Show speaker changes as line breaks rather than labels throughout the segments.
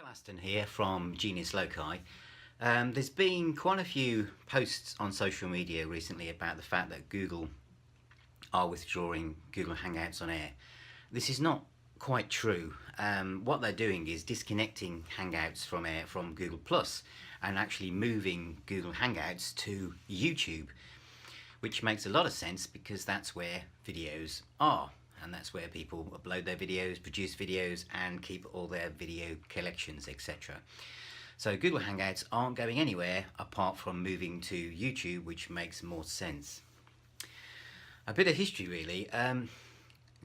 Aston here from Genius Loci. There's been quite a few posts on social media recently about the fact that Google are withdrawing Google Hangouts on air. This is not quite true. What they're doing is disconnecting Hangouts from air from Google Plus and actually moving Google Hangouts to YouTube, which makes a lot of sense because that's where videos are. And that's where people upload their videos, produce videos, and keep all their video collections, etc. So Google Hangouts aren't going anywhere apart from moving to YouTube, which makes more sense. A bit of history really.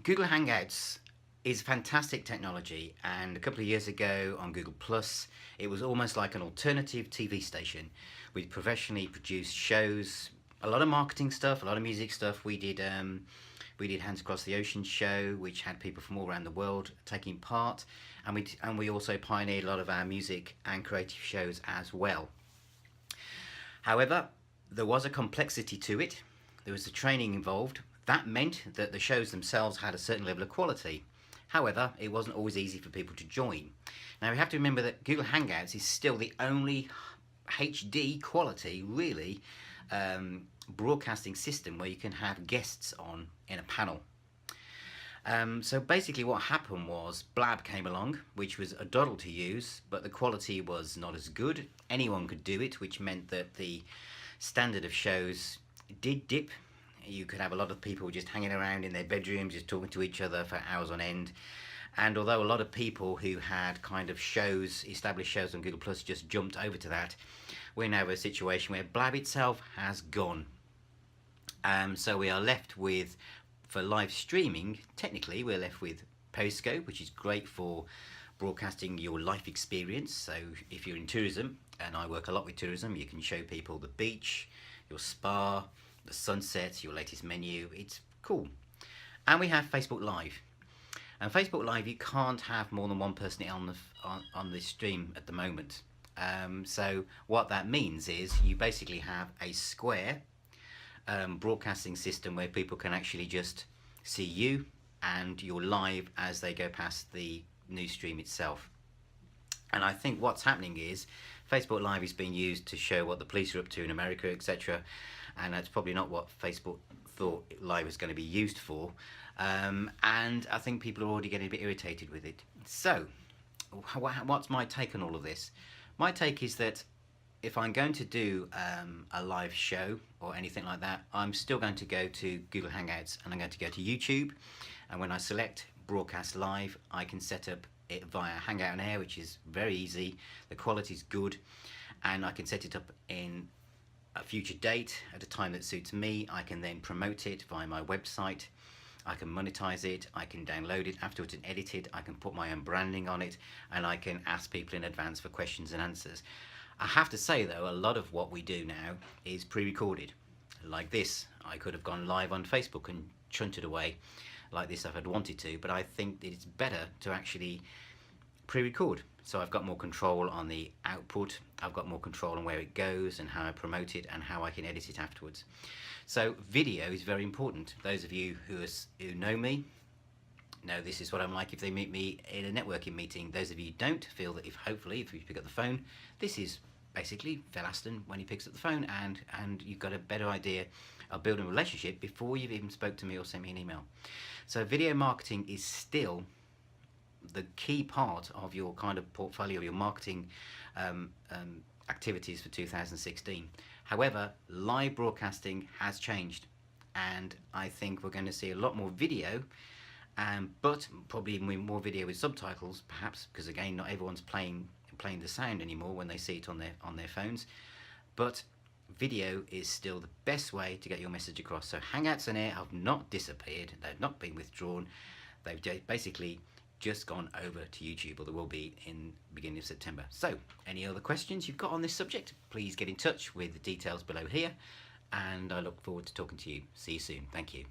Google Hangouts is fantastic technology, and a couple of years ago on Google Plus, it was almost like an alternative TV station with professionally produced shows, a lot of marketing stuff, a lot of music stuff. We did Hands Across the Ocean show, which had people from all around the world taking part, and we also pioneered a lot of our music and creative shows as well. However, there was a complexity to it. There was the training involved. That meant that the shows themselves had a certain level of quality. However, it wasn't always easy for people to join. Now we have to remember that Google Hangouts is still the only HD quality, really, broadcasting system where you can have guests on in a panel. So basically what happened was Blab came along, which was a doddle to use, but the quality was not as good. Anyone could do it, which meant that the standard of shows did dip. You could have a lot of people just hanging around in their bedrooms, just talking to each other for hours on end. And although a lot of people who had kind of shows, established shows on Google Plus, just jumped over to that, we're now in a situation where Blab itself has gone. So we are left with, for live streaming, technically we're left with Periscope, which is great for broadcasting your life experience. So if you're in tourism, and I work a lot with tourism, you can show people the beach, your spa, the sunset, your latest menu. It's cool. And we have Facebook Live. And Facebook Live, you can't have more than one person on the stream at the moment. So what that means is you basically have a square broadcasting system where people can actually just see you and you're live as they go past the news stream itself. And I think what's happening is Facebook Live is being used to show what the police are up to in America, etc. And that's probably not what Facebook thought Live was going to be used for. And I think people are already getting a bit irritated with it. So what's my take on all of this? My take is that if I'm going to do a live show or anything like that, I'm still going to go to Google Hangouts and I'm going to go to YouTube. And when I select Broadcast Live, I can set up it via Hangout on Air, which is very easy. The quality is good, and I can set it up in a future date at a time that suits me. I can then promote it via my website. I can monetize it, I can download it afterwards and edit it, I can put my own branding on it, and I can ask people in advance for questions and answers. I have to say though, a lot of what we do now is pre-recorded. Like this, I could have gone live on Facebook and chunted away like this if I'd wanted to, but I think that it's better to actually pre-record. So I've got more control on the output, I've got more control on where it goes and how I promote it and how I can edit it afterwards. So video is very important. Those of you who know me know this is what I'm like if they meet me in a networking meeting. Those of you who don't, feel that hopefully if you pick up the phone, this is basically Phil Aston when he picks up the phone, and you've got a better idea of building a relationship before you've even spoke to me or sent me an email. So video marketing is still the key part of your kind of portfolio, your marketing activities for 2016. However, live broadcasting has changed, and I think we're going to see a lot more video, but probably more video with subtitles, perhaps, because again, not everyone's playing the sound anymore when they see it on their phones. But video is still the best way to get your message across. So Hangouts on Air have not disappeared, they've not been withdrawn, they've basically just gone over to YouTube, or there will be in the beginning of September. So any other questions you've got on this subject, please get in touch with the details below here, and I look forward to talking to you. See you soon. Thank you.